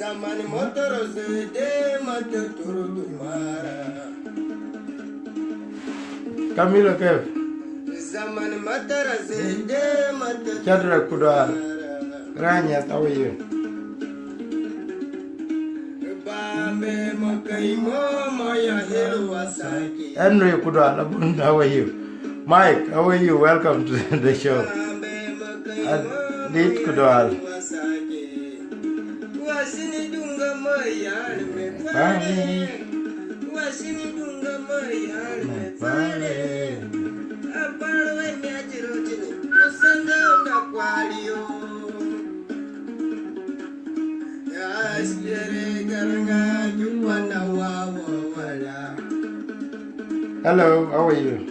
Zaman motor de motor tumara Camilo Kev Zaman motor de motor Chadra Kudal Ranya, how are you? Henry Kudal, how are you? Mike, how are you? Welcome to the show. Dit Kudal. Hello, how are you?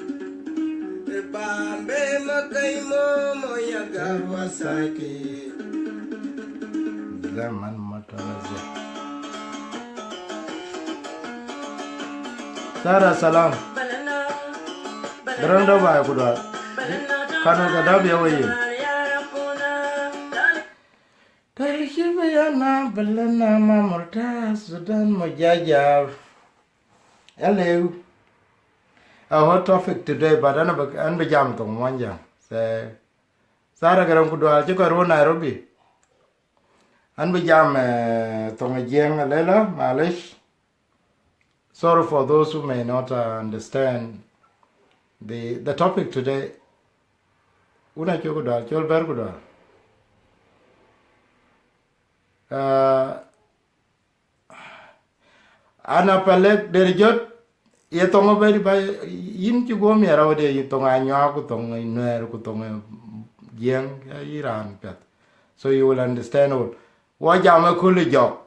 Zaman Matarazi. Sarah Salam. Beranda ba kuda. Kana kadabi how are you? Tarihiyana balana mamurta Sudan mojaja. Hello. Our hot topic today, but I'm be jam tong manja. Say, Sarah garam kuda chiko ro Nairobi. And we jam tong jeng lela Malish. Sorry for those who may not understand the topic today. Una chokudal, chol berkudal. Ana palek derjot ye tongo beri ba yin chugo mi arawde ye tonga anya ku tonga iner ku tonga jeng Iran pet. So you will understand all. Wa jama kulu jok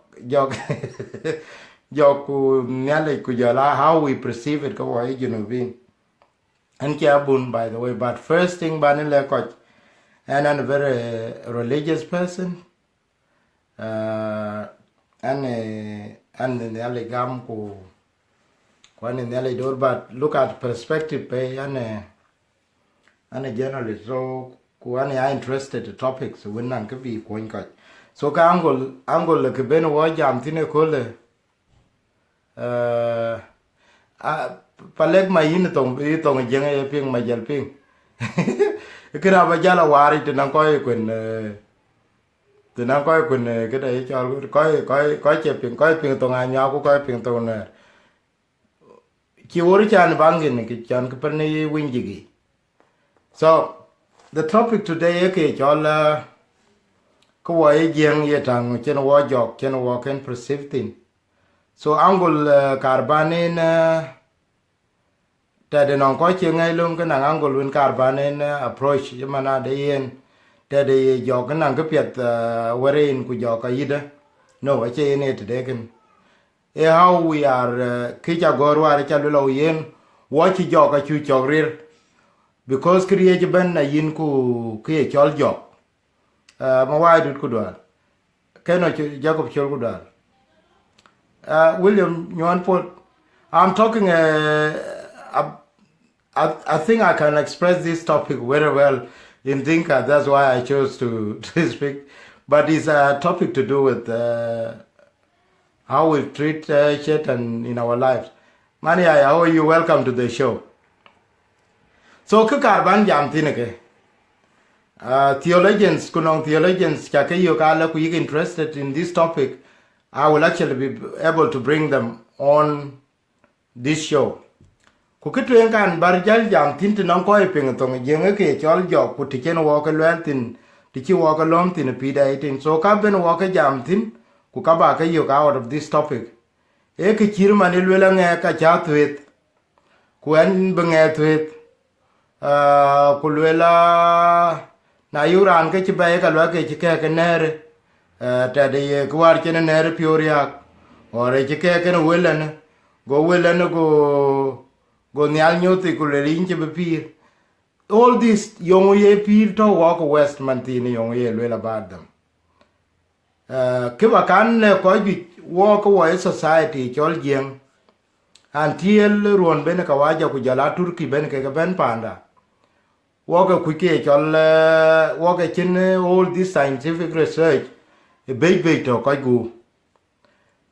ku Nhialic ku jala how we perceive it ko wa being. And Kiabun, by the way, but first thing banile coach and I'm a very religious person. And Nhialic gam ku one in Nhialic door, but look at perspective pay and a journalist. So ku I interested in topics when nan could be coin coach. So ka angle le ke ben wo jam tine kole paleg ma yin tong jeng e ping ma jal ping kira ba jala wari te nan koy kun ke dai chol koy che ping tong anya ko koy ping tong ne ki wori chan bangin ki chan ke per ne winjigi. So the topic today ke chol ko wa jeng ye tang chen wo jok chen wo ken perceiving. So angol karbanin tade non ko che ngai lum kana angol win karbanin approach yamana de yen tade jok nan ke pet werin ku jok ida no che ne tade ken e how we are kicha gorwar cha lo yen wo chi jok chu chogrir because create ben na yin ku ke chol jok ma wai dut ku dwar keno Jacob chol ku dwar William Nyanpot, I'm talking I think I can express this topic very well in Dinka. That's why I chose to speak. But it's a topic to do with how we treat shit and in our lives. Mani, how are you? Welcome to the show. So, kukarban jam tineke. Theologians, kunong theologians, chake yokala ku yik interested in this topic. I will actually be able to bring them on this show. Kukitu yenkan barjal jam tinti nang koi ping tong jenge ke chol jok ku tiken woke lwel tin tiki woke lom tin pida itin. So ka ben woke jam tin ku ka ba ka yok out of this topic. E ke chirman ilwela nge ka cha thuit ku en benge thuit ku lwela na yuran ke chibaye ka lwa ke chike ke nere tade ye kwar chene nere pioriak ore chike ke no welen go nyal nyoti ku le rinche be pir all this young ye peel to walk west mantini young ye well about them. Kiva can walk away society chol jeng until ruon ben kawaja kujala Turkey ben ke ben panda. Walk a quick walk a chin all this scientific research a big to quite go.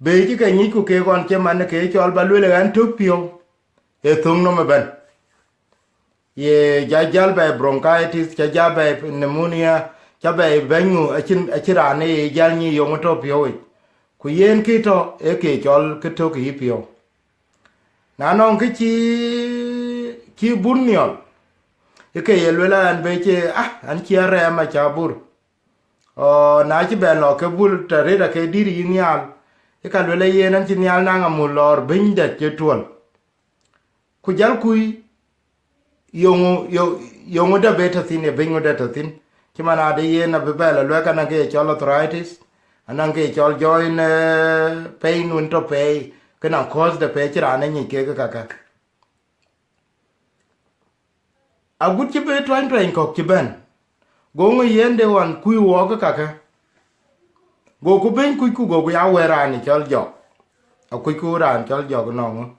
Beji ka nyiku ke kon che man ke chol balwele an tupio e thung no ben. Ye jajal by bronchitis, jajal by pneumonia, jabe bengu achirane jalni yomoto pio. Kuyen kito e ke chol kito ki pio. Nanon ki bunniol. Ike yelwela an beche an chiare ma chabur. O na chi belo ke bul tareda ke diri nial. Ika lwela yen an chinial nanga mulor bindet jetuol. Kujal kui yongu da beta thin e bingu da thin. Kimana de yen na bebela lweka na ke chol arthritis. Anang ke chol join pain winto pay. Kena cause the pechira ane nyike kaka. A good chibe twain kok chiben. Gongo yende wan kui woga kaka. Go ku ben kui ku go ya wera ni chol jok. A kui ku ran chol jok nongo.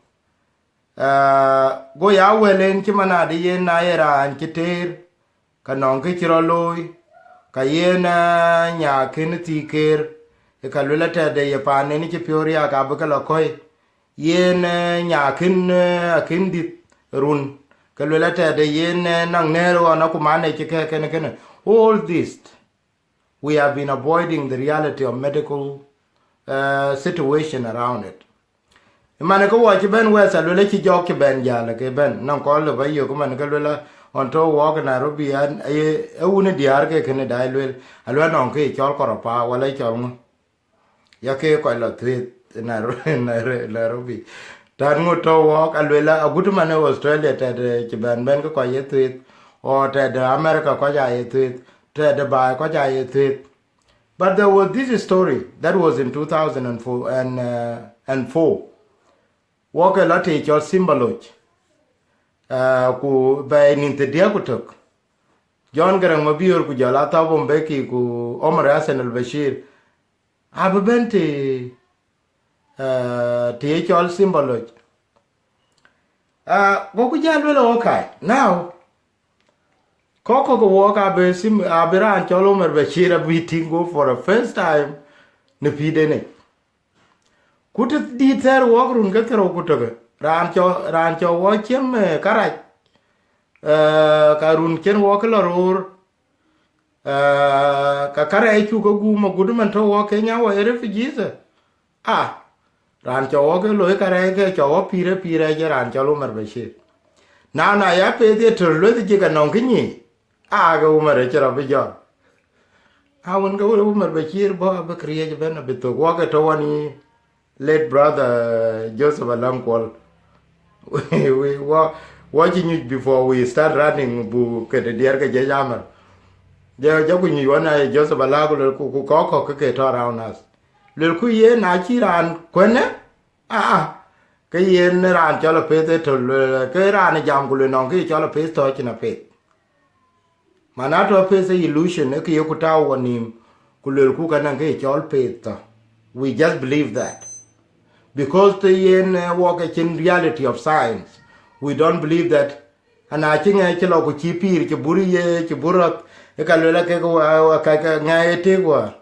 Go ya welen chimana de yen na era an chiter. Ka nong ke chiro loy. Ka yen nya kin tiker. E ka lula te de ye pane ni chipioria ka bakala koi. Yen nya kin dit run. Kalulata de yen nang nero anakumane chike kene. All this we have been avoiding the reality of medical situation around it. Imane ko watch ben wesa lule chi jok ben jala ke ben nang ko le bayo ko man kalula on to walk Nairobi an e une diar ke kene dai lul alwa nong ke chol koropa wala chol ya ke ko la tweet Nairobi. Dan to walk alwela a good man Australia ted chiban ben ko ye tweet or ted America ko ja ye tweet ted by ko ja ye tweet. But there was this story that was in 2004 and 4. Walk a lot your symbology. Ku by ninte dia kutok. John Garang Mabior ku jala ta bombeki ku Omar Hassan al-Bashir. Abente THL symbology. Goku jalwelo okay. Now, Koko go walk abira and Cholomer Bashira beating go for the first time. Nepidene. Could it deter walk run get rokutoga? Rancho watch him karaj. Karun ken walk a roar. Kakara echu go guma goodman to walk in our refugees. Rancho walk a loikarege, chow pire rancho lomer bashir. Now na ya pay the turtle the jig and nonkini. Go umar of a job. I won't go over bashir, Bob create a bit to walk at one late brother Joseph Alamqual. We were watching it before we start running book at the Dierga Jammer. They're joking you one Joseph Alago who cock around us. Lilku ye nachi ran kwene? Kayen ran chola pete to Kairan Jamgulu nongi chola paste touch in a pit. Manato pace illusion, Eki Yokuta one him, Kulilku kanangi chol pate. We just believe that. Because the yen walk in reality of science, we don't believe that. And I think I chelo ku chipir, chiburi, chiburak, Ekalula kaka ngaye tegwa.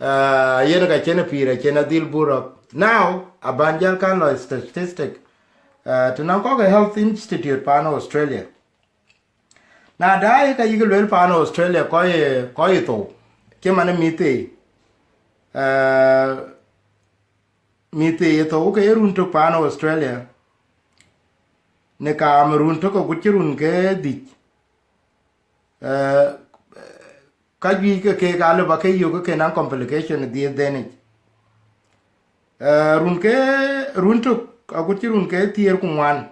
Yenaka chenapira, chenadil burak. Now, a banjal kan statistic to Nankoka Health Institute, Pano, Australia. Now, die ka yigul Pano, Australia, koito, Kimana mite. Mite ito okay run to Pano, Australia. Neka amarun to ko guchirun ke dich. Kaji ke kalo ba ke yoga ke nan complication di denich. Run to aguchi run ke tier kumwan.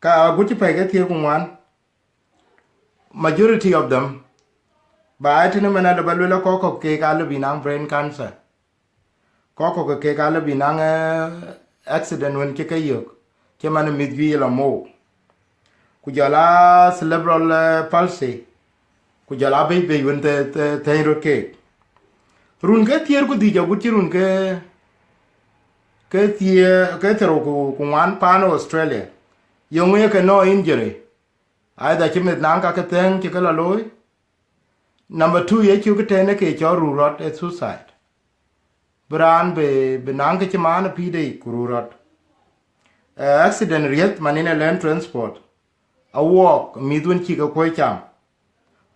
Ka aguchi pa ke tier kumwan. Majority of them ba atine mena da balwela koko ke kalo binang brain cancer. Koko ke kalo binang accident when ke yok. Ke man midwi la mo. kujala cerebral palsy kujala be won te ro ke run ke tier ku di ja guti run ke tie ke tero ku wan pan Australia yongwe ke no injury either chimit nan ka ke ten ke la loy number 2 ye chu ke ten ke cho rurot a suicide bran be nan ke chman pi de kururot accident riet manine land transport a walk midun chi ka ko cham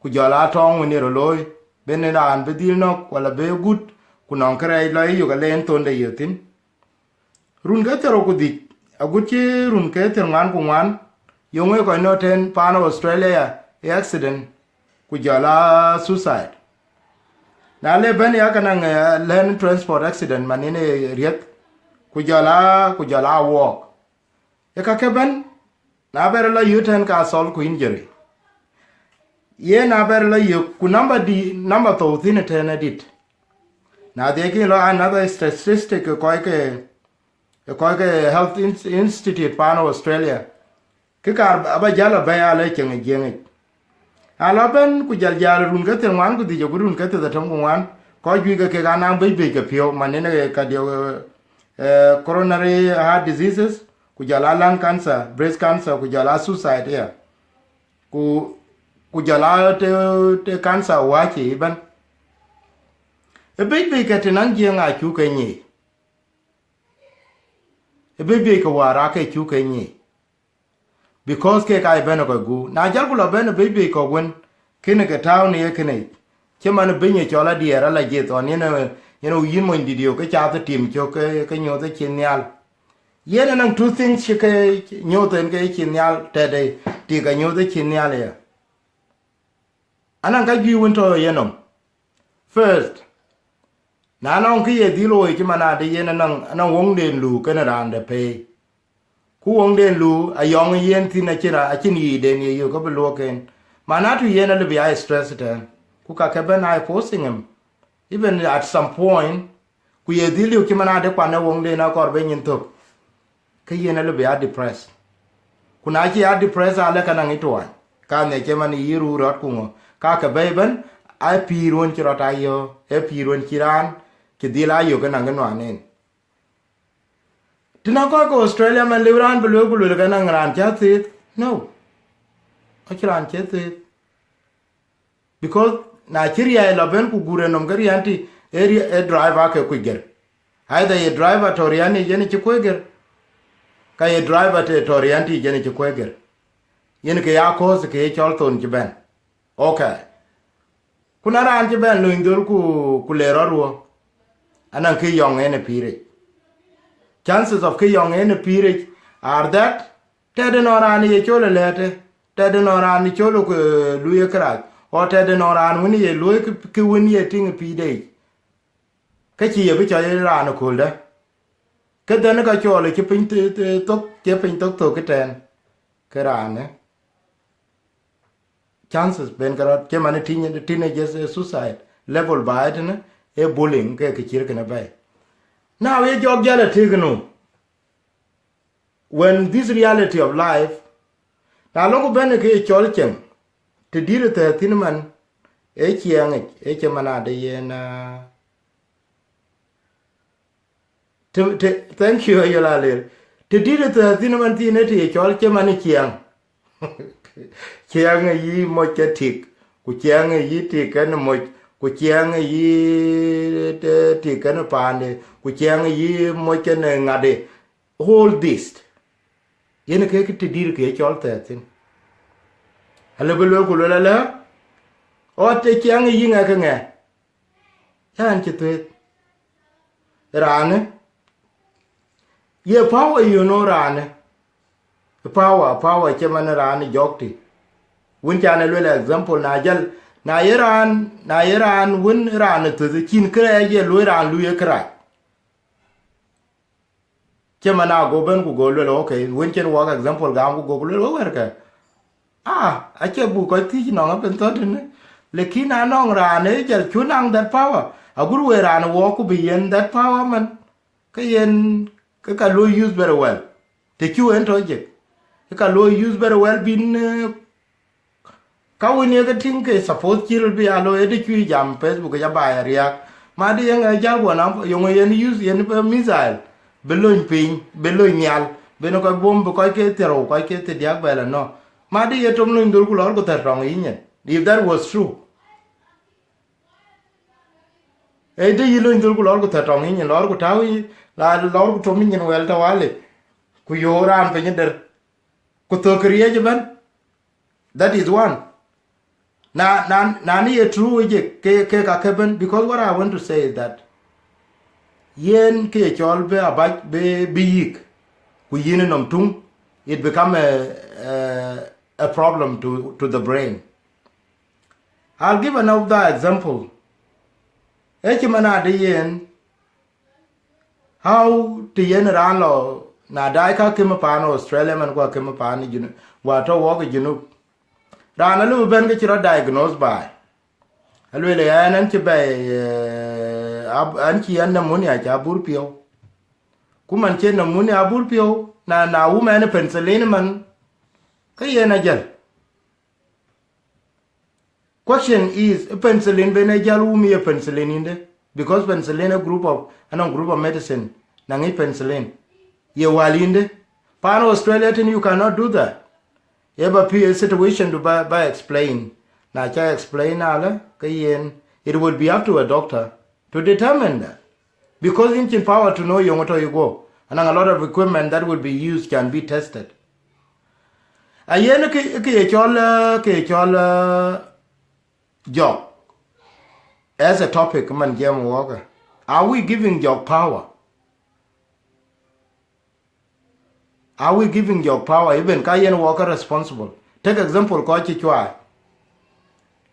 ku jala tong ni ro loy benen an be dil no wala be gut ku non kray loy yo ga len ton de yotin run ga tero ku di aguchi run ke ter ngan ku ngan yongwe ko no ten pan Australia accident ku jala suicide na le ben ya kana land transport accident manine riet ku jala walk e ka ke ben na ber la yuten ka sol ku injury ye na ber la yu ku number to thin ten edit na de ki lo another statistic ko ke health institute pan Australia ke kar aba jala ba ya le chen jeng ala ben ku jal run ke ten wan ku di jo run ke te tam ku wan ko ju ke ga nang be ke pio manene ka dio coronary heart diseases ku jala lung cancer breast cancer ku jala suicide ya ku jala te cancer wa chi ban e be ke te nan jeng a chu ke ni e be ke wara ke chu ke ni because ke kai ben ko gu na jal ku lo ben be ko wen kene ke town ye kene che man be ni chola diera la je to ni na yin mo ndi dio ke cha te tim cho ke nyo te chin nyal yen nang two things ke nyo te ke chin nyal te de ti ga nyo te chin nyal ya anan ka gi won to yenom first na non ki ye dilo ke mana de yen nang wong den lu ke na ran de pe ku wong den lu a yong yen tin na chira a chin yi den ye yo ko be lo ken mana tu yen le bi I stress ten ku ka ke ben I forcing him even at some point ku ye dilo ke mana de kwa na wong den na kor be nyin to ke yen le bi a depressed ku na ki a depressed ale kana ngitwa ka ne ke man yi ru rot ku ngo ka ke be ben ai pi ron chira ta yo e pi ron chiran ke dila yo ke na ngwa nen tina ko Australia man libran bulu bulu ke na ngran chatit no achran chatit because na chiria e loben ku gure nom gari anti area e driver ke ku ger either ye driver toriani jeni chi ku ger ka ye driver te torianti jeni chi ku ger yen ke ya ko se ke chol ton chi ben okay kuna ran chi ben lu indur ku le ro anan ke yong ene pire chances of ke yong ene pire are that tede no ran ye chole lete tede no ran ni cholo ku lu ye kra o tede no ran woni ye lu ke woni ye ting pi de ke chi ye bi cha ye ran ko de ke den ka chole ki pin to ke pin to ke ten ke ran chances ben karat ke mane teenagers suicide level bad ne e bullying ke chir ke na bay now ye jog jala tigno when this reality of life na longo ben ke chol chen te dire te tinman e chiang e che manade ye na thank you yolale te dire te tinman tine te chol che mane chiang chiang yi mo che tik ku chiang yi tik kan mo ku chiang yi te kan pande ku chiang yi mo che ne ngade all this yen ke te dir ke chol te tin ale belo ku la o te chiang yi nga ke nga yan che te rane ye power you know rane power che man rane jokti wun chane le example na yeran wun ran to the kin kra ye lo ran lu ye kra che mana go ben ku go le okay wun chen wa example ga go go le wer ka a che bu ko ti no ben to ne le kin anong ran e jer chunang that power a guru we ran wo ku bi yen that power man ka yen ka lu use very well te chu en to je ka lo use very well bin ka woni ga tin ke support kir bi alo e de ku jam Facebook ja ba ya riak ma di yang ja go na yo yen use yen missile beloin pin beloin nyal beno ko bomb ko ke tero ko ke te diak bela no ma di yetom no ndul ku lor ko ter tong yin if that was true e de yilo ndul ku lor ko ter tong yin lor ko tawi la lor ko to min wel ta wale ku yoran pe nyder ku to kriye ban that is one na ni a true je ke ka keben because what I want to say is that yen ke chol be abaj be biyik ku yin nom tung it become a problem to the brain. I'll give another example. Echimana de yen how to yen ralo na dai ka kema pano Australia man ko kema pani jinu wa to wo jinu rana lu ben ke chiro diagnose by alwele yan an che bay an chi an na muni a cha burpio kuman che na muni a burpio na woman penicillin man ka yena jal. Question is penicillin ben jal umi penicillin inde because penicillin a group of medicine na ngi penicillin ye walinde pan Australia tin you cannot do that. Eba a situation to by explain na cha explain ala kayen it would be up to a doctor to determine that because in power to know you go and a lot of equipment that will be used can be tested. Ayen ke chol job as a topic man jam walker. Are we giving job power? Are we giving your power? Even Kayen Walker responsible. Take example, Kochi Chua.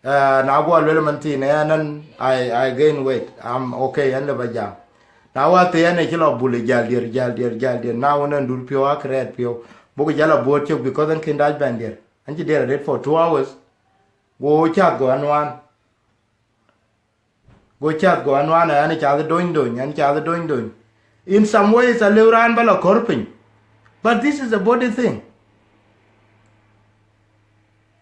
Now go a little and I gain weight. I'm okay and never jam. Now what the end of bully jaldir. Now and do pure create pure. Bogajala boat you because I can die bandier. And you did it for 2 hours. Go chat go on one. Go chat go on one and each other doing and each other doing. In some ways, a little run by a corping. But this is a body thing.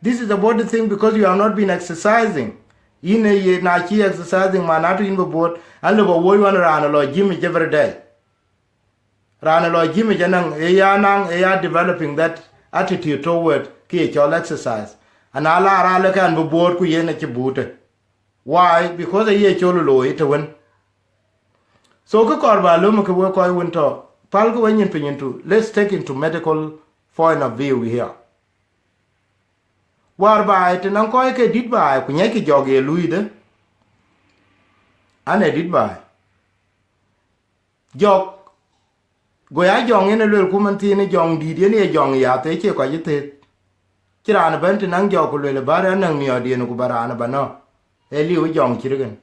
This is a body thing because you have not been exercising. In a nachi exercising manatu in the board and the boy one run a lot gym every day. Run a lot gym janang developing that attitude toward KHL exercise. And Allah ralaka and the board ku yen at why? Because a year cholo low it win. So Korba Lumaka work I went to. Let's take into medical point of view here. Whereby the Nankoike did by Kunyaki Jogi Luide and I did by Jog Goya Jong in a little Kumantini Jong did any Jong Yate Quajite Kiran Bent and Angjokul Bar and Nangiodian Kubarana Bano Eliu Jong Chirigan.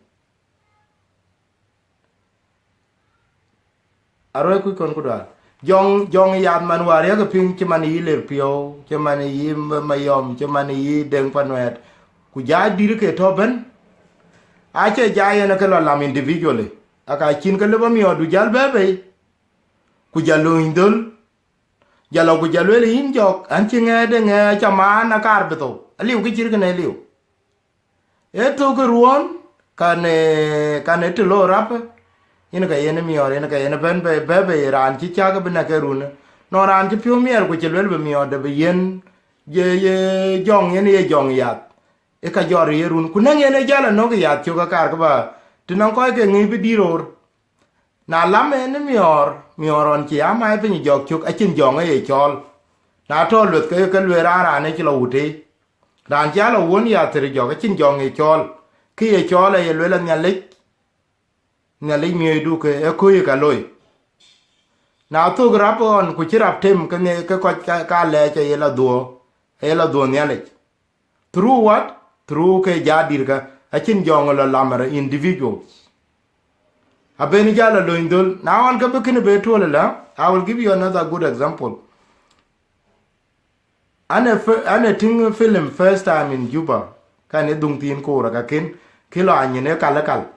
Aroku Konkudal. Jong yam man waria ka ping chimani le pio chimani yim mayom chimani yi deng panwet ku ja dir ke toben a che ja yana ka lam individually aka chin ka leba mi odu jal bebe ku jalo indul jalo ku jalo le in jok an chinga de nga chama na kar beto aliu ki chir kana liu e to ko ruon kane to lo rap ina ka yene mi ore ina ka yene ben be ran chi cha ga bina ke run no ran chi pyo mier ku chelwel be mi ode be yen ye jong ye jong yat e ka jor ye run ku na yene jala no ga yat chu ka kar ka ba tinan ko ke ngi bi diror na lam ene mi oron chi ama e be ni jok chu a chin jong ye chol na to lut ke lwe ra ne chi lo uti ran jala won ya ter jok a chin jong ye chol ki ye chol ye lwe la Nhialic mi du ke e ko ka loy na to grapon ku chirap tem ke ne ke ko ka le che yela do Nhialic through what through ke jadir ka achin jong la lamara individuals abeni jala lo indul na wan ka bekine be to la I will give you another good example. Ane ting film first time in Juba kan e dung tin ko ra ka kin kilo anyene kala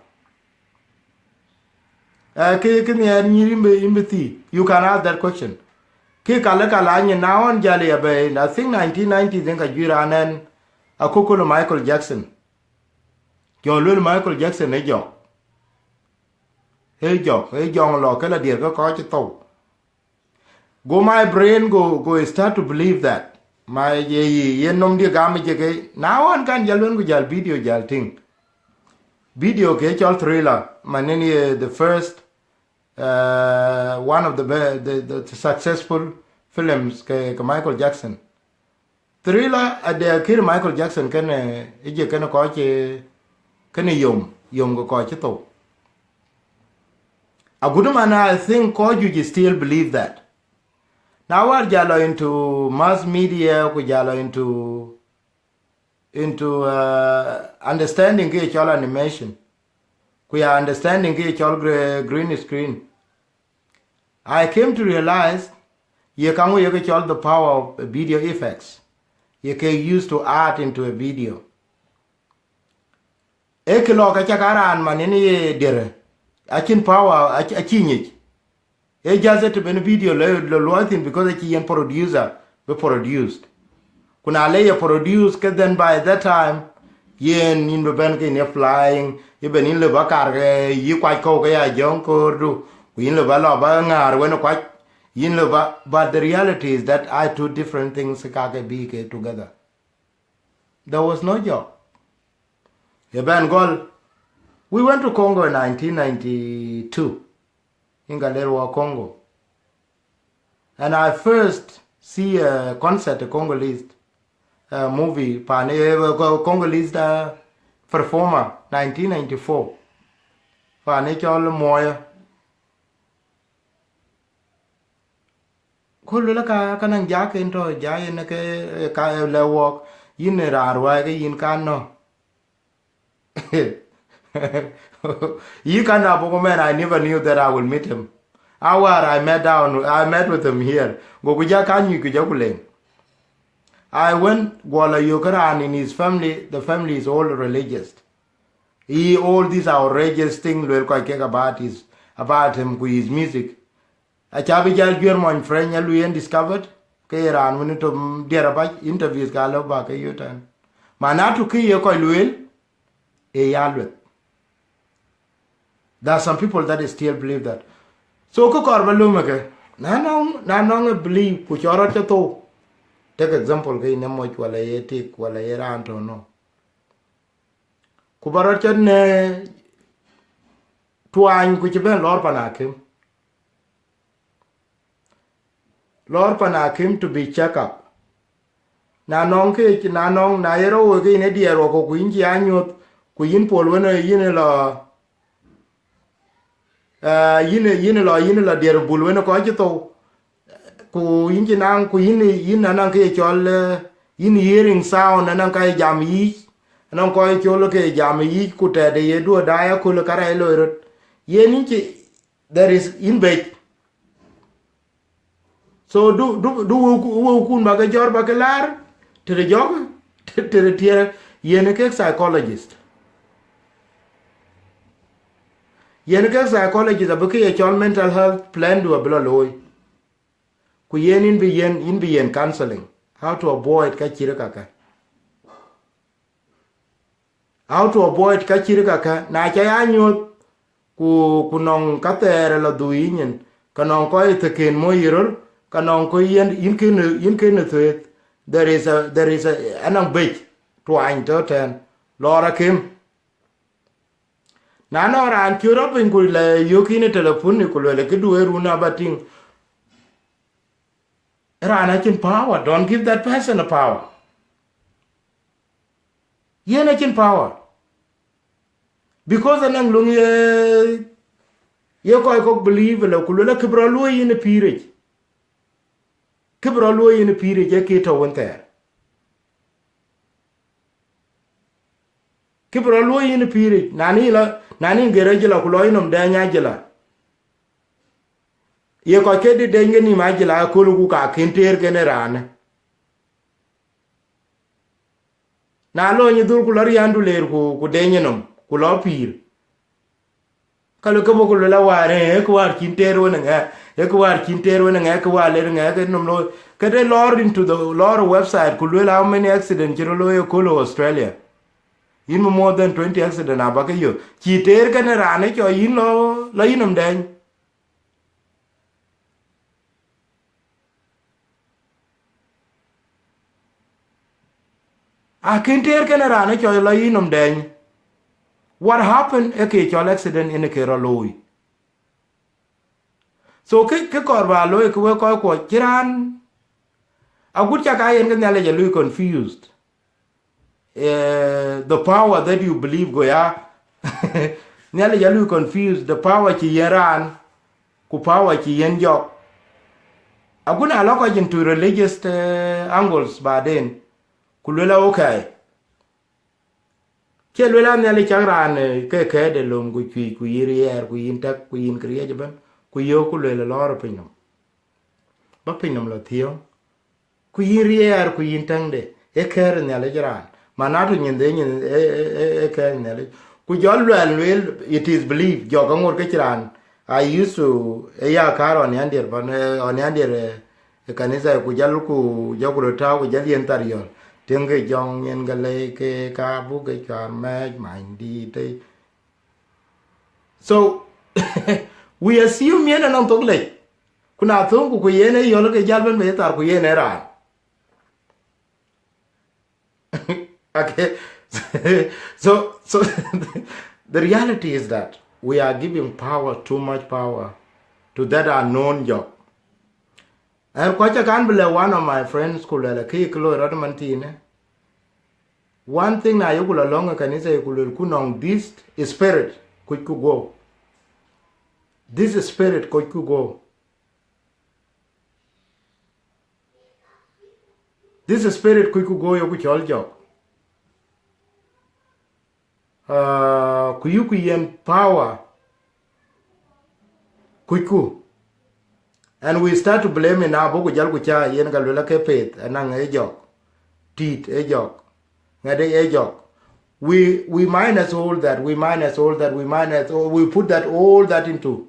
you can ask that question. ki kala nye na on jali ya be I think 1990 denga jira nen akoko Michael Jackson jo lu Michael Jackson e jo lo kala dir ko to go my brain go start to believe that my ye nom dia gam je ke na on kan jalun go jal video jal ting video ke chol thriller maneni the first one of the successful films ke Michael Jackson thriller ade kir Michael Jackson kan je kan ko che kan yom go ko che to a good man I think ko you still believe that now we're jalo into mass media ku jalo into understanding ke chol animation we are understanding ke chol green screen I came to realize you can get all the power of video effects. You can use to art into a video. Ekilo ka chakaran manini dire. Akin power achinyi. E jaze to ben video lo thing because a producer be produced. Kuna lay produce ke then by that time yen in the ben ke flying you ben in le bakar yi kwai ko ka ya jonko du in le balo ba ngar when kwai but the reality is that I two different things together. There was no job. We went to Congo in 1992, in Galerwa, Congo. And I first see a concert, a Congolese movie, Congolese performer, 1994. Panechol Moya. Kulula kanang jack into jay na ke ka le walk yin rarwa ke yin kano. You can have man, I never knew that I will meet him. I met with him here. I went Gwala Yokaran in his family, the family is all religious. All these outrageous things were quite about him with his music. A chabijal German friend Luyen discovered Kairan when to dear about interviews Galo back a yutan. Manatu ki yoko luel a yalwet. There are some people that still believe that. So Kokorbalumake, Nanong believe Kuchora to take example in a much while I take while I around or no. Kubarachan Twine Kuchiben Lord Panakim. Lord Panakim to be checked up. Nanong ke nanong nairo again a dear or Quinji Anyot, Queen Paul when a yinela yinela dear Bulwena Cogito, Ku Injinang, Queen yin ananke chol yin hearing sound and ankai jam each, and uncle choloke jam each could a do a dia colocarello. Yeninchi there is in bait. So do kun baga jor bakalar to the jog to the tier yenike psychologist. Yenike psychologist a buki a child mental health plan to a below. Ku yen in be counseling. How to avoid kachiraka. How to avoid kachiraka na chayanyo kunong kater la duinin kanong ko itakin mo yirol. Kanong ko yin kin there is a anang bait twine toten Laura Kim. Nano ran curop in could le yukine telephone could le do runa bating. Ranakin power. Don't give that person a power. Yenakin power. Because anang lung ye ko believe le kulula kibralo in a peerage. Kibralo in a period, Jakito went there. Kibralo in a period, Nani Geragila, Kuloinum, Danyagila. Yakokedi Dangani Magila, Kuluka, Kintir Generan. Nalo you do Kularianduler, who Danyanum, Kulopir. Kalukabukula, Equar, Quintero, and e ko war kin ter wona ngeke wale ngeke nom lo kede lor into the lor website ku how many accident jiro lo e ko Australia in more than 20 accident abaka yo ki ter kan rane cho in lo inom den a kin ter kan rane cho lo inom den what happened e ke cho accident in ke ro loy so ke korba lo e ko ko kiran a gut cha ka yen kan ale lu confused the power that you believe go ya nyale jalu confused the power ki yeran ku power ki yen jo aguna aloko into religious angles baden kulela okay ke lela nyale changran ke de lom gu chi ku yirier ku yin tak ku yin kriye ban ku yo ku lela lor pinyum ba pinyum lo thio ku yirier ku yin tangde e ker nyale jaran manatu nyinde e ker nyale ku jolwel it is believed joga ngor ke chiran I used to ya karo on yandir ban on yandir kanisa ku jalu ku jogro ta ku jalien tariol tenge jong yen gale ke ka bu ke ka mindi te so we assume yen non togle kuna thongu ku yen e yolo ke jalben me tar ku yen era okay so the reality is that we are giving power, too much power, to that unknown job. And quite a can believe one of my friends could have a key clone. One thing I could along a can say could this spirit could go. This spirit could go. This spirit could go your which all job. Kuyuku yen power kuiku and we start to blame in our book jalku cha yen galula ke pet anang ejok tit ejok ngade ejok we minus all that we put that all that into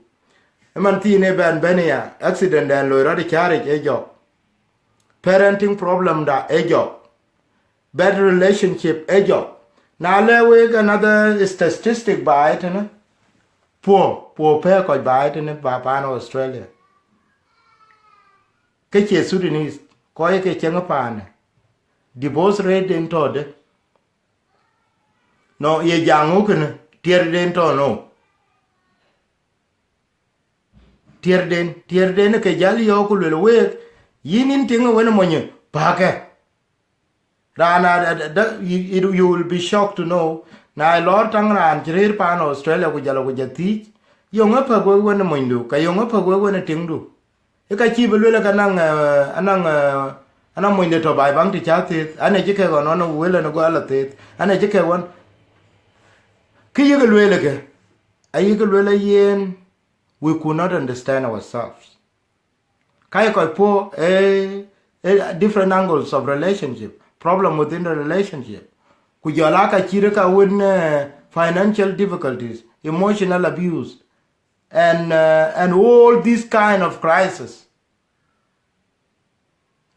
emanti ne benia accident and lo charge ejok parenting problem da ejok bad relationship ejok now let's another statistic by it, no? Poor pair could buy it in Australia. Keche Sudanese, Koya Kengapan, divorce rate in Todd. No, ye young oaken, tear den to no. Tear den, a Kajali Okul will wait, yin in Tinga when a money, Parker. Rana, you will be shocked to know. Na Lord Tangra and Jirir Pan Australia with Jala teach, young up a go when a window, Kayong up a go when a tingu. You can keep a little anang window to buy bank to chat it, and a jicker on a will and a go allotate, and a jicker one. Kiyuka, a yuka yen, we could not understand ourselves. Kayako poor different angles of relationship. Problem within the relationship. Kujalaka chirika win financial difficulties, emotional abuse, and all these kind of crisis.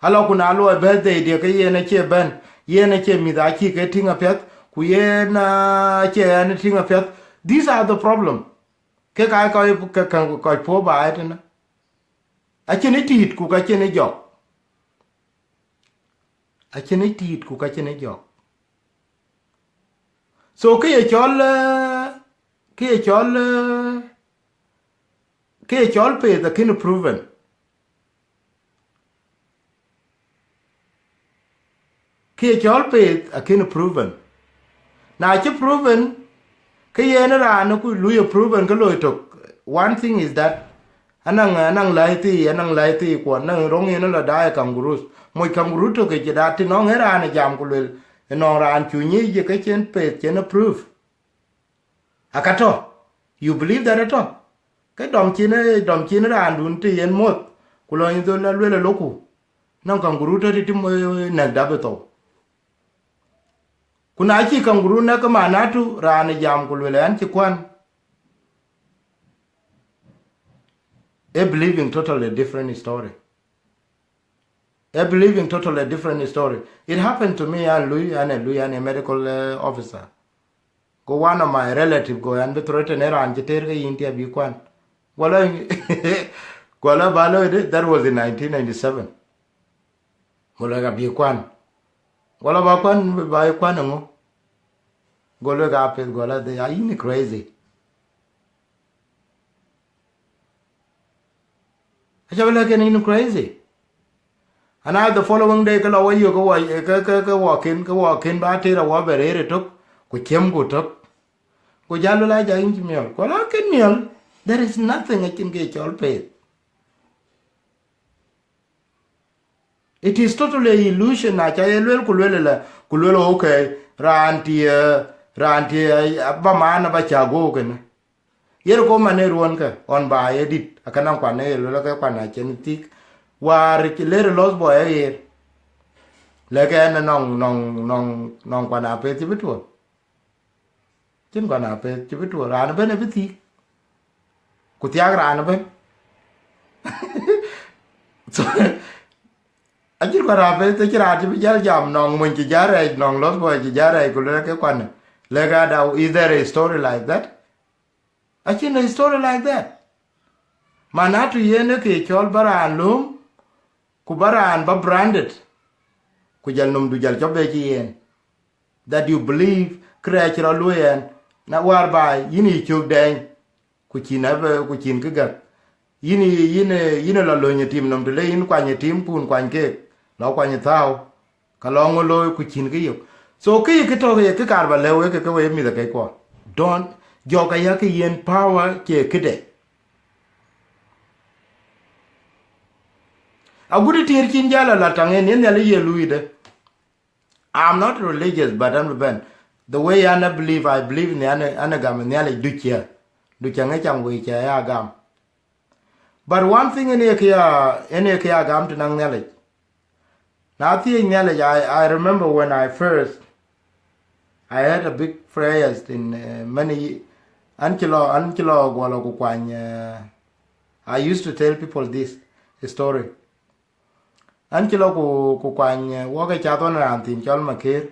Hello kunalo a birthday dear yena che ben yena che midaki getting a pet kuyena che anything a pet. These are the problem. Ke kai koi po ba it na. Achene tit ku ka chene job. Achene tit ku ka chene job. So ke chol pe the kin proven. Ke chol pe a kin proven. Na che proven ke yena ra no ku lu proven ke lo tok. One thing is that anang laiti ko nang rong ina la dai kangaroo moy kangaroo to ke dati no ngera na jam kulel no ran chunyi je ke chen pe chen proof akato you believe that ato ke dom chine ran dun ti yen mot kulo yin do la le loku nang kangaroo to ti mo na dabeto kuna chi kangaroo na ka manatu ran jam kulel an chi kwan They believe in totally different story. They believe in totally different story. It happened to me and Louis and a medical officer. Go one of my relative go and be threatened and Jeterga India Bukwan. Well, that was in 1997. Golaga Bukwan. Gola Bakwan by Quanamo. Golaga Pet Gola, they are in crazy. I shall like an crazy. And I the following day, go away, you go walk in, but a wobber ere took, go chem go took, go jalula jain meal, go like a meal. There is nothing I can get all paid. It is totally illusion. I tell you, Kulwell, okay, Ranti, Abamana Bachagogan. Here go Maneruanka on by edit, a canam panel, like a panachetic. War later lost boy here. Like an non quanape tibitua. Chin quanape tibitua, Ranaben everything. Kutiagra Anaben. So I just got up the Kirati jam, non when Jara, non lost boy Jara, could like a quan. Legada, is there a story like that? I think a story like that. Manatu Yeneke, Cholbara and Loom. Kubara and Bob branded Kujalnum Dujal Jobeji that you believe creature Luyan, not whereby yini chuk dang, Kuchin Kigat. Yini la lonya team num delay in Quanya team poon quan cake, no Quanya thou, Kalongo loy Kuchin Gayuk. So Kay Kitoga Kikarba lewe away me the cake. Don't Jokayaki yen power ke kide. A good tear kinjala latangen in the Louis. I'm not religious, but I'm ben. The way I believe in the anagam and Nhialic Dukia. Duchangacham which I agam. But one thing in Ekia gam to Nang Nhialic. Now Nhialic, I remember when I had a big prayers in many Ankilo Gualaguquan. I used to tell people this story. Ankilo ku kwany woga chaton rantin chol makir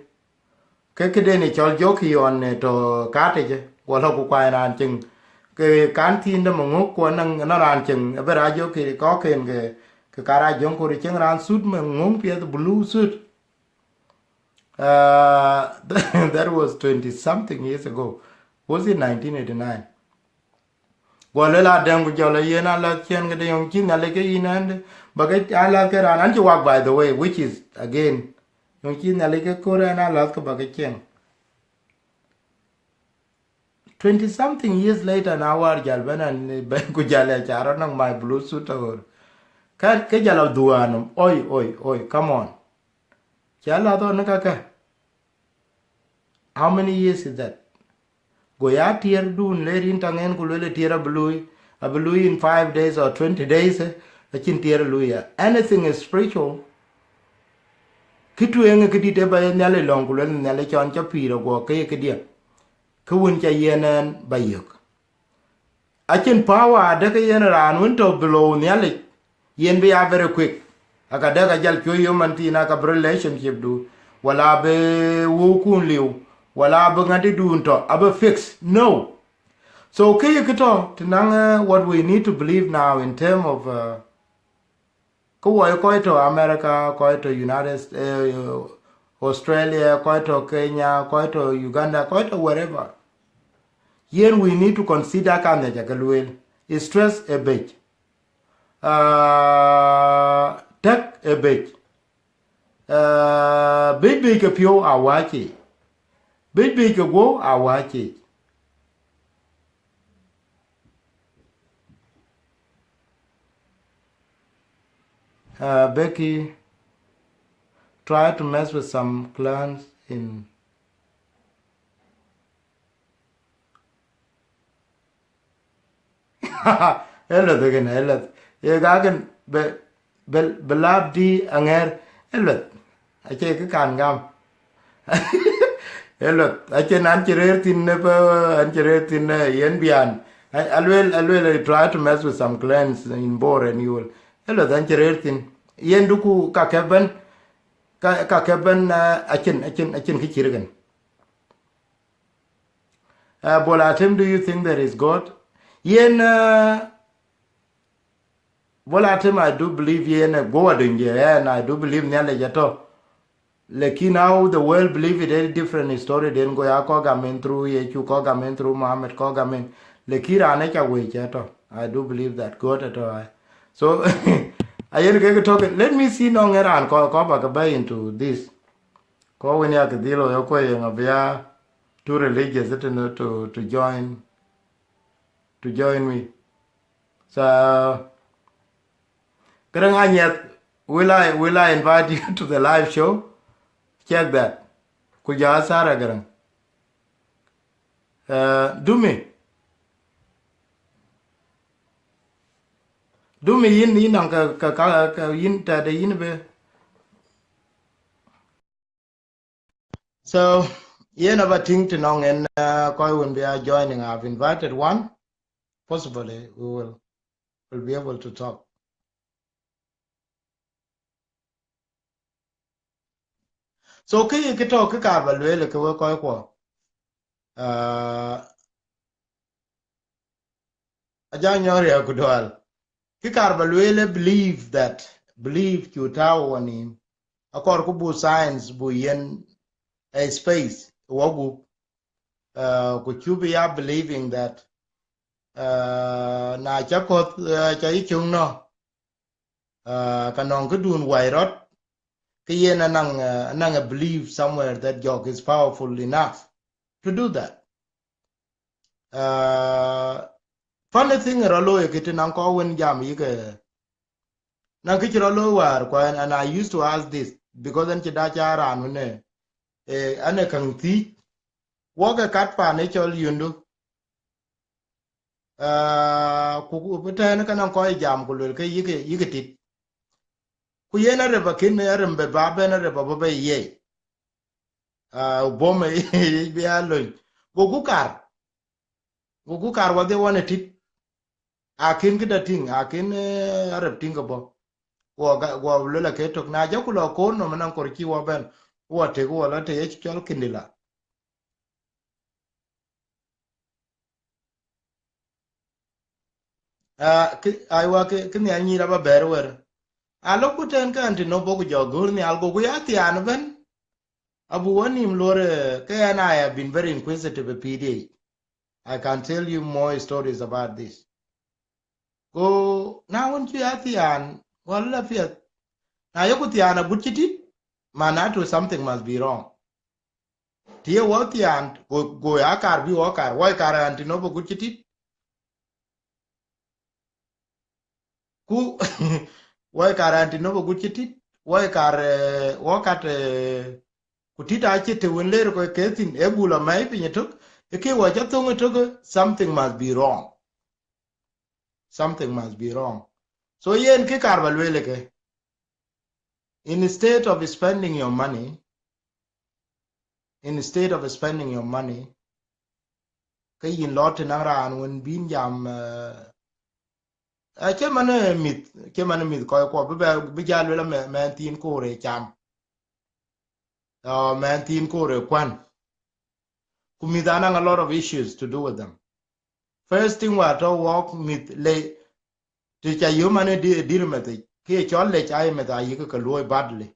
ke kideni chol joki on to kateje wala ku kwany ran ching ke kantin de mungu ko nang na ran ching bera joki ko ken ke kara jong ko ching ran suit mungum pia the blue suit. That was 20 something years ago. Was it 1989? Walela dem jola yena la chen嘅yong chin ale ke inand bagai ala ke ran anti walk by the way, which is again yong chin ale ke kora na la ke bagai chen 20 something years later now war jalban and ben ku jale charo nang my blue suit or ka ke jalo duanum oi come on jala do nakaka. How many years is that? Goya tier dun lerin tangen kulele tier a blue in 5 days or 20 days, a chin tier luya. Anything is spiritual. Kitu enge kidite ba nyale long kulele nyale chon cha piro go ke kedia. Kuwun cha yenen bayuk. A chin power de ke yen ran winto below nyale yen be very quick. Aka daga jal kyo yomanti na ka relationship do wala be wukun liu. Wala bangadi dunto abe fix no. So kaya kito tinanga what we need to believe now in terms of koi to America, koi to United States, Australia, koi to Kenya, koi to Uganda, koi to wherever. Here we need to consider kanya jakalwel is stress a bit. Tech a bit. Big pure awachi. Big go awachi. Becky tried to mess with some clans in hello again hello ye gagan belab di anger hello ache ke kan gam hello ache nan chirer tin ne pa an chirer tin yen bian I will try to mess with some clans in Bor and you will. Hello, then Gertin. Yenduku Kakaban, Achin Kichirigan. Bolatim, do you think there is God? Yen Bolatim, I do believe yen God in and I do believe Nhialic. Like now the world believe it a different story then go ya kogamen through Yechu kogamen through Muhammad kogamen. Lekira aneka way chato. I do believe that God at all. So I get talking. Let me see no ngera and ko back by into this. Ko when ya kadilo yoko yang abia too religious to join me. So Karanganyat, will I invite you to the live show? Check that. Kuja Sara Garang. Do me yin ang ka yin ta de yin be. So yen of a thing to know and koi when we are joining. I've invited one. Possibly we will be able to talk. So okay, you can talk a carbon like a work or a January Kudwal. Kikarbalwele believe Kutao on him. A corkubu science buyen a space. Wagu could you be up believing that na chakot chaichung no kanong kudun wairot kiyen anang believe somewhere that jog is powerful enough to do that. Funny thing rolo ekitin anko when jam yike na kichirolo war kwan, and I used to ask this because an chidacha ran ne ane kang ti woga kat pa ne chol yundu ku beten kan ko jam ku le ke yike tit ku yena reba kin ne rembe ba be na reba ba ye bome be aloy go ku kar wa de wona tit akin kida ting akin arab ting bo wo lo la ke tok na ja ku lo ko no manan kor ki wo ben wo te ko la te chol kindila ai wa ke ni anyi ra ba ber wer a lo ku ten kan ti no bo ku jo gur ni al go ku ya ti an ben abu woni mlore ke ana I have been very inquisitive PD. I can tell you more stories about this. Go now when you are the an wala fiat na yoku ti an butchiti manatu something must be wrong. Tia what the an go ya kar bi o kar why kar antino bo butchiti ku why kar antino bo butchiti why kar wakat kutita achete wenler ko ketin ebula mai pinyetok eke wa chatongo togo something must be wrong. Something must be wrong. So yen ke karbalwele ke instead of spending your money ke yin lot na ran when bin jam ke mane mit ko be jalwela men tin kore cham men tin kore kwan kumidana a lot of issues to do with them. First thing what to walk mit le to cha yumane dirmete ke chol le chai meta yike ko loy badly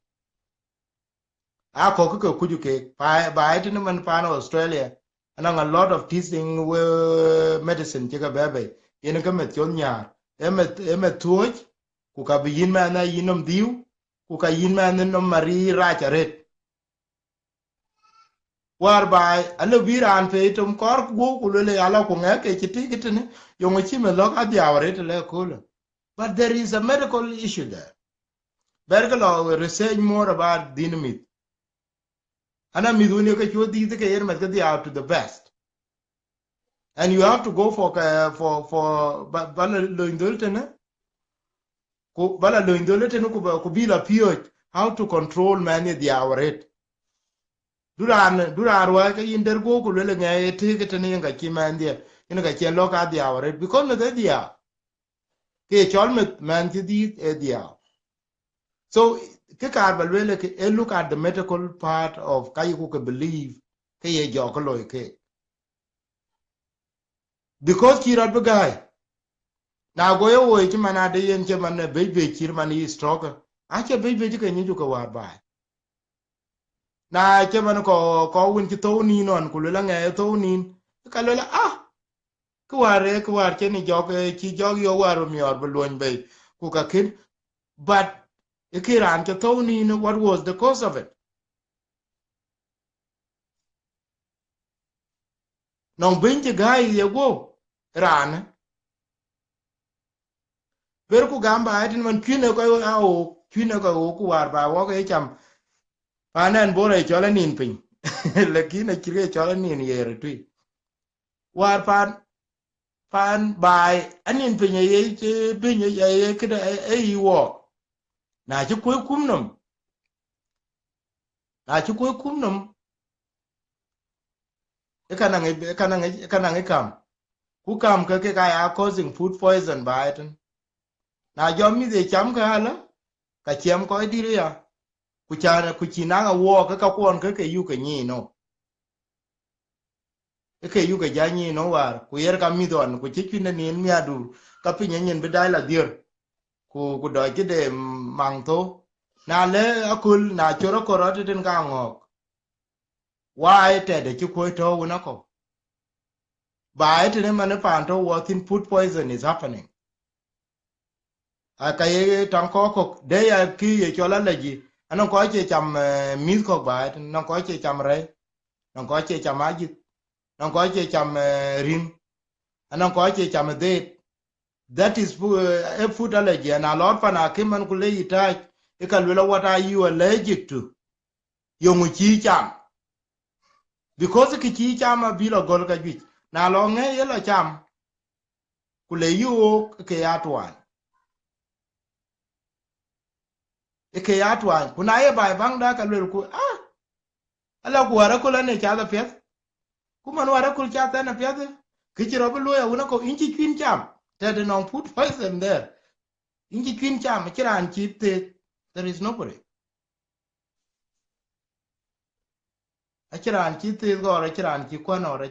a ko kuju ke ba it man pan Australia and a lot of teasing medicine ke bebe yen ka met yon nyar emet tuoj ku ka bi yin man na yinom diu ku ka yin man no mari ra charet war bai alo biran pe tum kor go ku le ala ku ngeke chiti kitene yongo chime lok adiawre to le kula. But there is a medical issue there. Bergalo will research more about dynamite. And I'm with you out to the best. And you have to go for how to control many the hour rate. Duran wa ka yinder go ku le ngai te ke tene nga ki man dia ina ka chen lo ka dia ore because me dia ke chol me man ti di e dia so ke ka ba le ke look at the medical part of ka you can believe ke ye jo ko lo ke because ki rat guy na go yo wo ti mana de yen che man be ki man yi stroke a che be ke ni ju ko war ba na che man ko win ti to ni non ku le nge to ni ka le ku war che ni jog ki jog yo war mi or bulon be ku ka kin but ikiran che to ni what was the cause of it non bin ti gai ye go ran per ku gamba atin man kine ko ao kine ko ku war ba wo ke cham panen bore chole nin pin lakini kire chole nin yere tu war pan bai anin pin ye che bin ye kida e yiwo na ci koy kumnum na ci koy kumnum e kana ngi kam ku kam ke ka ya causing food poison ba atin na jom mi de cham ka hala ka chem ko dire ya ku chana ku chinanga wo ka kwon ke yu ke ni no ke yu ke ja ni no war ku yer ka mi don ku ci kine ni mi adu ka pinye nyen be dai la dir ku do ji de mang to na le akul na choro korot den ka ngok why te de ci ko to una ko ba ite ne man pan to what in food poison is happening a ka ye tan ko de ya ki ye chola leji anan ko che cham mi ko ba non ko che cham re non ko che cham aji non ko che cham rim anan ko che cham de that is a food allergy and a lot pana kiman kule ita e ka lula what are you allergic to yongu chi cham because ki chi cham a bilo gol ka ji na lo nge ye lo cham kule yu ke atwan e ke atwan kuna ye bai bang da ka lul ku ala ku ara kula ne cha da pet ku man wara kul cha ta na pet ki chi ro bu ya una ko inchi kin cham that no food poison there inchi kin cham kiran chi te there is nobody a kiran chi te go ra kiran chi kwa no ra